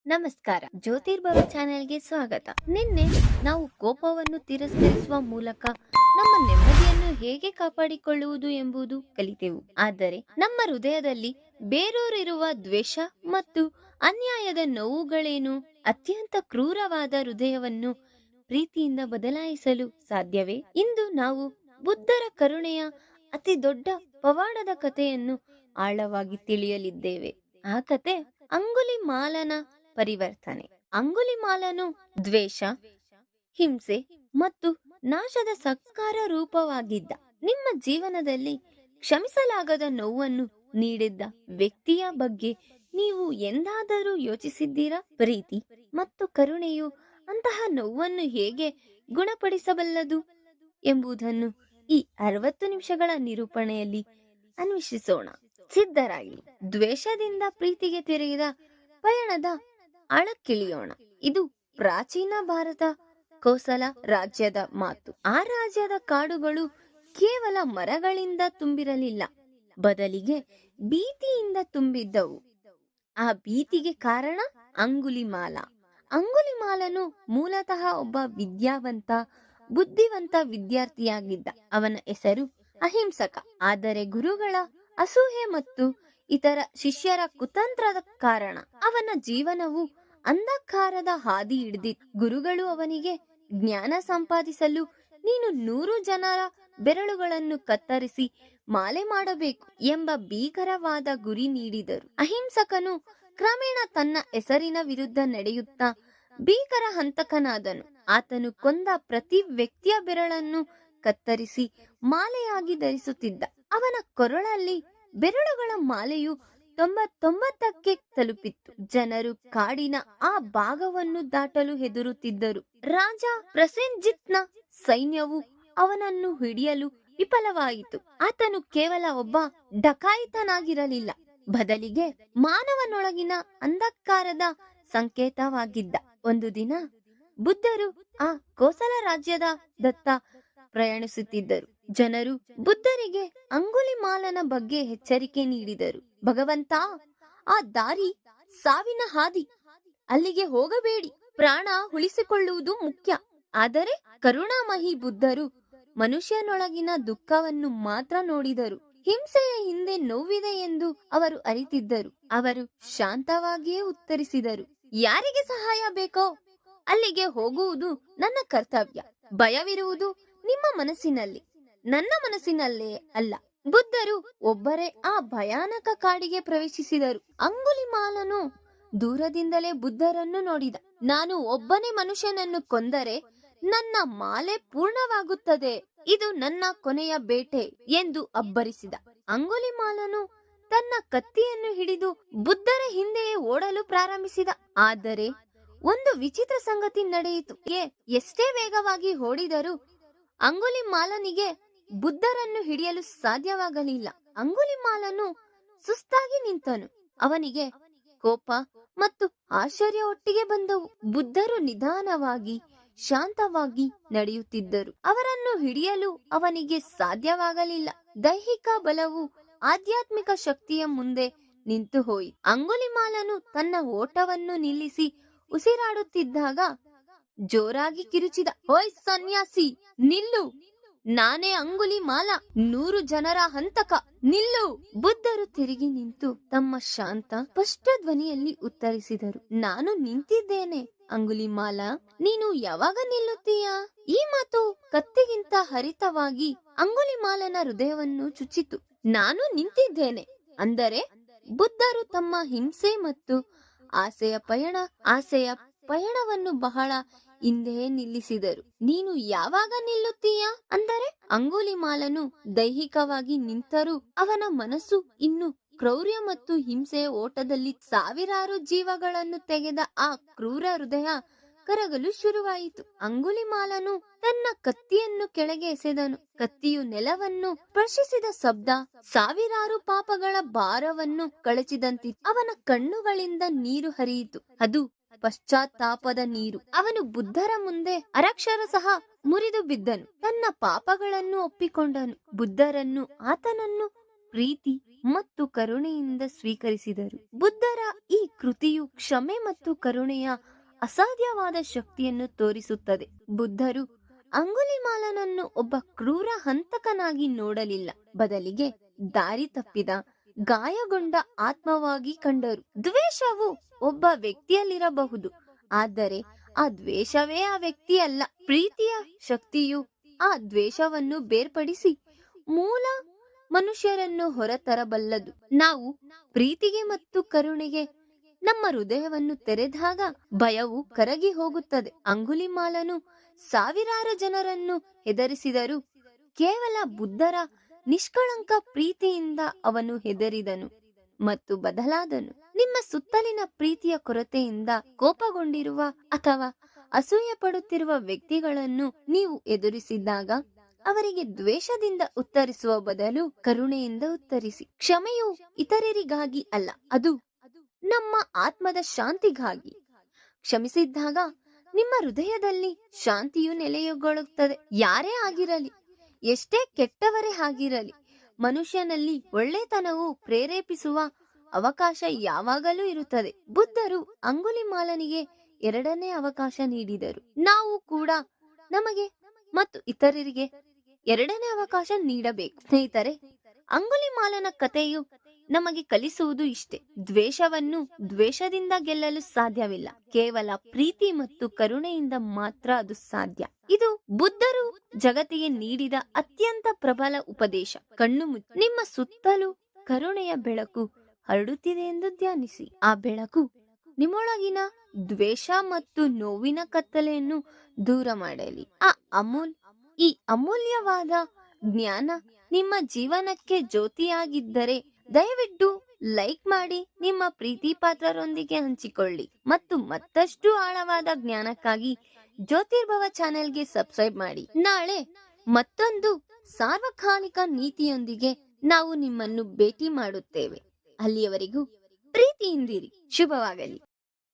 ನಮಸ್ಕಾರ. ಜ್ಯೋತಿರ್ಭವ ಚಾನೆಲ್ಗೆ ಸ್ವಾಗತ. ನಿನ್ನೆ ನಾವು ಕೋಪವನ್ನು ತಿರಸ್ಕರಿಸುವ ಮೂಲಕ ನಮ್ಮ ನೆಮ್ಮದಿಯನ್ನು ಹೇಗೆ ಕಾಪಾಡಿಕೊಳ್ಳುವುದು ಎಂಬುದು ಕಲಿತೆವು. ಆದರೆ ನಮ್ಮ ಹೃದಯದಲ್ಲಿ ಬೇರೂರಿರುವ ದ್ವೇಷ ಮತ್ತು ಅನ್ಯಾಯದ ನೋವುಗಳೇನು? ಅತ್ಯಂತ ಕ್ರೂರವಾದ ಹೃದಯವನ್ನು ಪ್ರೀತಿಯಿಂದ ಬದಲಾಯಿಸಲು ಸಾಧ್ಯವೇ? ಇಂದು ನಾವು ಬುದ್ಧರ ಕರುಣೆಯ ಅತಿ ದೊಡ್ಡ ಪವಾಡದ ಕಥೆಯನ್ನು ಆಳವಾಗಿ ತಿಳಿಯಲಿದ್ದೇವೆ. ಆ ಕತೆ ಅಂಗುಲಿಮಾಲನ ಪರಿವರ್ತನೆ. ಅಂಗುಲಿಮಾಲನು ದ್ವೇಷ, ಹಿಂಸೆ ಮತ್ತು ನಾಶದ ಸಂಸ್ಕಾರ ರೂಪವಾಗಿದ್ದ. ನಿಮ್ಮ ಜೀವನದಲ್ಲಿ ಕ್ಷಮಿಸಲಾಗದ ನೋವನ್ನು ನೀಡಿದ್ದ ವ್ಯಕ್ತಿಯ ಬಗ್ಗೆ ನೀವು ಎಂದಾದರೂ ಯೋಚಿಸಿದ್ದೀರಾ? ಪ್ರೀತಿ ಮತ್ತು ಕರುಣೆಯು ಅಂತಹ ನೋವನ್ನು ಹೇಗೆ ಗುಣಪಡಿಸಬಲ್ಲದು ಎಂಬುದನ್ನು ಈ 60 ನಿಮಿಷಗಳ ನಿರೂಪಣೆಯಲ್ಲಿ ಅನ್ವೇಷಿಸೋಣ. ಸಿದ್ಧರಾಗಿ ದ್ವೇಷದಿಂದ ಪ್ರೀತಿಗೆ ತಿರುಗಿದ ಪಯಣದ ಆಳಕ್ಕಿಳಿಯೋಣ. ಇದು ಪ್ರಾಚೀನ ಭಾರತ ಕೋಸಲ ರಾಜ್ಯದ ಮಾತು. ಆ ರಾಜ್ಯದ ಕಾಡುಗಳು ಕೇವಲ ಮರಗಳಿಂದ ತುಂಬಿರಲಿಲ್ಲ, ಬದಲಿಗೆ ಭೀತಿಯಿಂದ ತುಂಬಿದ್ದವು. ಆ ಭೀತಿಗೆ ಕಾರಣ ಅಂಗುಲಿಮಾಲ. ಅಂಗುಲಿಮಾಲನು ಮೂಲತಃ ಒಬ್ಬ ವಿದ್ಯಾವಂತ, ಬುದ್ಧಿವಂತ ವಿದ್ಯಾರ್ಥಿಯಾಗಿದ್ದ. ಅವನ ಹೆಸರು ಅಹಿಂಸಕ. ಆದರೆ ಗುರುಗಳ ಅಸೂಯೆ ಮತ್ತು ಇತರ ಶಿಷ್ಯರ ಕುತಂತ್ರದ ಕಾರಣ ಅವನ ಜೀವನವು ಅಂಧಕಾರದ ಹಾದಿ ಹಿಡಿದಿತ್ತು. ಗುರುಗಳು ಅವನಿಗೆ ಜ್ಞಾನ ಸಂಪಾದಿಸಲು ನೀನು 100 ಜನರ ಬೆರಳುಗಳನ್ನು ಕತ್ತರಿಸಿ ಮಾಲೆ ಮಾಡಬೇಕು ಎಂಬ ಭೀಕರವಾದ ಗುರಿ ನೀಡಿದರು. ಅಹಿಂಸಕನು ಕ್ರಮೇಣ ತನ್ನ ಹೆಸರಿನ ವಿರುದ್ಧ ನಡೆಯುತ್ತಾ ಭೀಕರ ಹಂತಕನಾದನು. ಆತನು ಕೊಂದ ಪ್ರತಿ ವ್ಯಕ್ತಿಯ ಬೆರಳನ್ನು ಕತ್ತರಿಸಿ ಮಾಲೆಯಾಗಿ ಧರಿಸುತ್ತಿದ್ದ. ಅವನ ಕೊರಳಲ್ಲಿ ಬೆರಳುಗಳ ಮಾಲೆಯು 99ಕ್ಕೆ ತಲುಪಿತ್ತು. ಜನರು ಕಾಡಿನ ಆ ಭಾಗವನ್ನು ದಾಟಲು ಹೆದರುತ್ತಿದ್ದರು. ರಾಜ ಪ್ರಸೇನ್ಜಿತ್ನ ಸೈನ್ಯವು ಅವನನ್ನು ಹಿಡಿಯಲು ವಿಫಲವಾಯಿತು. ಆತನು ಕೇವಲ ಒಬ್ಬ ಡಕಾಯಿತನಾಗಿರಲಿಲ್ಲ, ಬದಲಿಗೆ ಮಾನವನೊಳಗಿನ ಅಂಧಕಾರದ ಸಂಕೇತವಾಗಿದ್ದ. ಒಂದು ದಿನ ಬುದ್ಧರು ಆ ಕೋಸಲ ರಾಜ್ಯದ ದತ್ತ ಪ್ರಯಾಣಿಸುತ್ತಿದ್ದರು. ಜನರು ಬುದ್ಧರಿಗೆ ಅಂಗುಲಿಮಾಲನ ಬಗ್ಗೆ ಎಚ್ಚರಿಕೆ ನೀಡಿದರು. ಭಗವಂತ, ಆ ದಾರಿ ಸಾವಿನ ಹಾದಿ, ಅಲ್ಲಿಗೆ ಹೋಗಬೇಡಿ, ಪ್ರಾಣ ಉಳಿಸಿಕೊಳ್ಳುವುದು ಮುಖ್ಯ. ಆದರೆ ಕರುಣಾಮಯಿ ಬುದ್ಧರು ಮನುಷ್ಯನೊಳಗಿನ ದುಃಖವನ್ನು ಮಾತ್ರ ನೋಡಿದರು. ಹಿಂಸೆಯ ಹಿಂದೆ ನೋವಿದೆ ಎಂದು ಅವರು ಅರಿತಿದ್ದರು. ಅವರು ಶಾಂತವಾಗಿಯೇ ಉತ್ತರಿಸಿದರು, ಯಾರಿಗೆ ಸಹಾಯ ಬೇಕೋ ಅಲ್ಲಿಗೆ ಹೋಗುವುದು ನನ್ನ ಕರ್ತವ್ಯ. ಭಯವಿರುವುದು ನಿಮ್ಮ ಮನಸ್ಸಿನಲ್ಲಿ, ನನ್ನ ಮನಸ್ಸಿನಲ್ಲೇ ಅಲ್ಲ. ಬುದ್ಧರು ಒಬ್ಬರೇ ಆ ಭಯಾನಕ ಕಾಡಿಗೆ ಪ್ರವೇಶಿಸಿದರು. ಅಂಗುಲಿಮಾಲನು ದೂರದಿಂದಲೇ ಬುದ್ಧರನ್ನು ನೋಡಿದ. ನಾನು ಒಬ್ಬನೇ ಮನುಷ್ಯನನ್ನು ಕೊಂದರೆ ನನ್ನ ಮಾಲೆ ಪೂರ್ಣವಾಗುತ್ತದೆ, ಇದು ನನ್ನ ಕೊನೆಯ ಬೇಟೆ ಎಂದು ಅಬ್ಬರಿಸಿದ. ಅಂಗುಲಿಮಾಲನು ತನ್ನ ಕತ್ತಿಯನ್ನು ಹಿಡಿದು ಬುದ್ಧರ ಹಿಂದೆಯೇ ಓಡಲು ಪ್ರಾರಂಭಿಸಿದ. ಆದರೆ ಒಂದು ವಿಚಿತ್ರ ಸಂಗತಿ ನಡೆಯಿತು. ಎಷ್ಟೇ ವೇಗವಾಗಿ ಓಡಿದರೂ ಅಂಗುಲಿಮಾಲನಿಗೆ ಬುದ್ಧರನ್ನು ಹಿಡಿಯಲು ಸಾಧ್ಯವಾಗಲಿಲ್ಲ. ಅಂಗುಲಿಮಾಲನು ಸುಸ್ತಾಗಿ ನಿಂತನು. ಅವನಿಗೆ ಕೋಪ ಮತ್ತು ಆಶ್ಚರ್ಯ ಒಟ್ಟಿಗೆ ಬಂದವು. ಬುದ್ಧರು ನಿಧಾನವಾಗಿ, ಶಾಂತವಾಗಿ ನಡೆಯುತ್ತಿದ್ದರು. ಅವರನ್ನು ಹಿಡಿಯಲು ಅವನಿಗೆ ಸಾಧ್ಯವಾಗಲಿಲ್ಲ. ದೈಹಿಕ ಬಲವು ಆಧ್ಯಾತ್ಮಿಕ ಶಕ್ತಿಯ ಮುಂದೆ ನಿಂತು ಹೋಯಿತು. ಅಂಗುಲಿಮಾಲನು ತನ್ನ ಓಟವನ್ನು ನಿಲ್ಲಿಸಿ ಉಸಿರಾಡುತ್ತಿದ್ದಾಗ ಜೋರಾಗಿ ಕಿರುಚಿದ, ಓಯ್ ಸನ್ಯಾಸಿ, ನಿಲ್ಲು! ನಾನೇ ಅಂಗುಲಿಮಾಲ, 100 ಜನರ ಹಂತಕ, ನಿಲ್ಲು! ಬುದ್ಧರು ತಿರುಗಿ ನಿಂತು ತಮ್ಮ ಶಾಂತ ಸ್ಪಷ್ಟ ಧ್ವನಿಯಲ್ಲಿ ಉತ್ತರಿಸಿದರು, ನಾನು ನಿಂತಿದ್ದೇನೆ ಅಂಗುಲಿಮಾಲ, ನೀನು ಯಾವಾಗ ನಿಲ್ಲುತ್ತೀಯಾ? ಈ ಮಾತು ಕತ್ತಿಗಿಂತ ಹರಿತವಾಗಿ ಅಂಗುಲಿಮಾಲನ ಹೃದಯವನ್ನು ಚುಚ್ಚಿತು. ನಾನು ನಿಂತಿದ್ದೇನೆ ಅಂದರೆ ಬುದ್ಧರು ತಮ್ಮ ಹಿಂಸೆ ಮತ್ತು ಆಸೆಯ ಪಯಣವನ್ನು ಬಹಳ ಹಿಂದೆಯೇ ನಿಲ್ಲಿಸಿದರು. ನೀನು ಯಾವಾಗ ನಿಲ್ಲುತ್ತೀಯಾ ಅಂದರೆ ಅಂಗುಲಿಮಾಲನು ದೈಹಿಕವಾಗಿ ನಿಂತರೂ ಅವನ ಮನಸ್ಸು ಇನ್ನು ಕ್ರೌರ್ಯ ಮತ್ತು ಹಿಂಸೆಯ ಓಟದಲ್ಲಿ ಸಾವಿರಾರು ಜೀವಗಳನ್ನು ತೆಗೆದ ಆ ಕ್ರೂರ ಹೃದಯ ಕರಗಲು ಶುರುವಾಯಿತು. ಅಂಗುಲಿಮಾಲನು ತನ್ನ ಕತ್ತಿಯನ್ನು ಕೆಳಗೆ ಎಸೆದನು. ಕತ್ತಿಯು ನೆಲವನ್ನು ಸ್ಪರ್ಶಿಸಿದ ಶಬ್ದ ಸಾವಿರಾರು ಪಾಪಗಳ ಭಾರವನ್ನು ಕಳಚಿದಂತಿತ್ತು. ಅವನ ಕಣ್ಣುಗಳಿಂದ ನೀರು ಹರಿಯಿತು. ಅದು ಪಶ್ಚಾತ್ತಾಪದ ನೀರು. ಅವನು ಬುದ್ಧರ ಮುಂದೆ ಅರಕ್ಷರ ಸಹ ಮುರಿದು ಬಿದ್ದನು. ತನ್ನ ಪಾಪಗಳನ್ನು ಒಪ್ಪಿಕೊಂಡನು. ಬುದ್ಧರನ್ನು ಆತನನ್ನು ಪ್ರೀತಿ ಮತ್ತು ಕರುಣೆಯಿಂದ ಸ್ವೀಕರಿಸಿದರು. ಬುದ್ಧರ ಈ ಕೃತಿಯು ಕ್ಷಮೆ ಮತ್ತು ಕರುಣೆಯ ಅಸಾಧ್ಯವಾದ ಶಕ್ತಿಯನ್ನು ತೋರಿಸುತ್ತದೆ. ಬುದ್ಧರು ಅಂಗುಲಿಮಾಲನನ್ನು ಒಬ್ಬ ಕ್ರೂರ ಹಂತಕನಾಗಿ ನೋಡಲಿಲ್ಲ, ಬದಲಿಗೆ ದಾರಿ ತಪ್ಪಿದ ಗಾಯಗೊಂಡ ಆತ್ಮವಾಗಿ ಕಂಡರು. ದ್ವೇಷವು ಒಬ್ಬ ವ್ಯಕ್ತಿಯಲ್ಲಿರಬಹುದು, ಆದರೆ ಆ ದ್ವೇಷವೇ ಆ ವ್ಯಕ್ತಿಯಲ್ಲ. ಪ್ರೀತಿಯ ಶಕ್ತಿಯು ಆ ದ್ವೇಷವನ್ನು ಬೇರ್ಪಡಿಸಿ ಮೂಲ ಮನುಷ್ಯರನ್ನು ಹೊರತರಬಲ್ಲದು. ನಾವು ಪ್ರೀತಿಗೆ ಮತ್ತು ಕರುಣೆಗೆ ನಮ್ಮ ಹೃದಯವನ್ನು ತೆರೆದಾಗ ಭಯವು ಕರಗಿ ಹೋಗುತ್ತದೆ. ಅಂಗುಲಿಮಾಲನು ಸಾವಿರಾರು ಜನರನ್ನು ಹೆದರಿಸಿದರು, ಕೇವಲ ಬುದ್ಧರ ನಿಷ್ಕಳಂಕ ಪ್ರೀತಿಯಿಂದ ಅವನು ಹೆದರಿದನು ಮತ್ತು ಬದಲಾದನು. ನಿಮ್ಮ ಸುತ್ತಲಿನ ಪ್ರೀತಿಯ ಕೊರತೆಯಿಂದ ಕೋಪಗೊಂಡಿರುವ ಅಥವಾ ಅಸೂಯೆ ಪಡುತ್ತಿರುವ ವ್ಯಕ್ತಿಗಳನ್ನು ನೀವು ಎದುರಿಸಿದಾಗ ಅವರಿಗೆ ದ್ವೇಷದಿಂದ ಉತ್ತರಿಸುವ ಬದಲು ಕರುಣೆಯಿಂದ ಉತ್ತರಿಸಿ. ಕ್ಷಮೆಯು ಇತರರಿಗಾಗಿ ಅಲ್ಲ, ಅದು ನಮ್ಮ ಆತ್ಮದ ಶಾಂತಿಗಾಗಿ. ಕ್ಷಮಿಸಿದ್ದಾಗ ನಿಮ್ಮ ಹೃದಯದಲ್ಲಿ ಶಾಂತಿಯು ನೆಲೆಗೊಳ್ಳುತ್ತದೆ. ಯಾರೇ ಆಗಿರಲಿ, ಎಷ್ಟೇ ಕೆಟ್ಟವರೇ ಆಗಿರಲಿ, ಮನುಷ್ಯನಲ್ಲಿ ಒಳ್ಳೆತನವು ಪ್ರೇರೇಪಿಸುವ ಅವಕಾಶ ಯಾವಾಗಲೂ ಇರುತ್ತದೆ. ಬುದ್ಧರು ಅಂಗುಲಿಮಾಲನಿಗೆ ಎರಡನೇ ಅವಕಾಶ ನೀಡಿದರು. ನಾವು ಕೂಡ ನಮಗೆ ಮತ್ತು ಇತರರಿಗೆ ಎರಡನೇ ಅವಕಾಶ ನೀಡಬೇಕು. ಸ್ನೇಹಿತರೆ, ಅಂಗುಲಿಮಾಲನ ಕಥೆಯು ನಮಗೆ ಕಲಿಸುವುದು ಇಷ್ಟೇ: ದ್ವೇಷವನ್ನು ದ್ವೇಷದಿಂದ ಗೆಲ್ಲಲು ಸಾಧ್ಯವಿಲ್ಲ, ಕೇವಲ ಪ್ರೀತಿ ಮತ್ತು ಕರುಣೆಯಿಂದ ಮಾತ್ರ ಅದು ಸಾಧ್ಯ. ಇದು ಬುದ್ಧರು ಜಗತ್ತಿಗೆ ನೀಡಿದ ಅತ್ಯಂತ ಪ್ರಬಲ ಉಪದೇಶ. ಕಣ್ಣು ಮುಚ್ಚಿ ನಿಮ್ಮ ಸುತ್ತಲೂ ಕರುಣೆಯ ಬೆಳಕು ಹರಡುತ್ತಿದೆ ಎಂದು ಧ್ಯಾನಿಸಿ. ಆ ಬೆಳಕು ನಿಮ್ಮೊಳಗಿನ ದ್ವೇಷ ಮತ್ತು ನೋವಿನ ಕತ್ತಲೆಯನ್ನು ದೂರ ಮಾಡಲಿ. ಈ ಅಮೂಲ್ಯವಾದ ಜ್ಞಾನ ನಿಮ್ಮ ಜೀವನಕ್ಕೆ ಜ್ಯೋತಿಯಾಗಿದ್ದರೆ ದಯವಿಟ್ಟು ಲೈಕ್ ಮಾಡಿ, ನಿಮ್ಮ ಪ್ರೀತಿ ಪಾತ್ರರೊಂದಿಗೆ ಹಂಚಿಕೊಳ್ಳಿ ಮತ್ತು ಮತ್ತಷ್ಟು ಆಳವಾದ ಜ್ಞಾನಕ್ಕಾಗಿ ಜ್ಯೋತಿರ್ಭವ ಚಾನೆಲ್ಗೆ ಸಬ್ಸ್ಕ್ರೈಬ್ ಮಾಡಿ. ನಾಳೆ ಮತ್ತೊಂದು ಸಾರ್ವಕಾಲಿಕ ನೀತಿಯೊಂದಿಗೆ ನಾವು ನಿಮ್ಮನ್ನು ಭೇಟಿ ಮಾಡುತ್ತೇವೆ. ಅಲ್ಲಿಯವರೆಗೂ ಪ್ರೀತಿಯಿಂದಿರಿ. ಶುಭವಾಗಲಿ.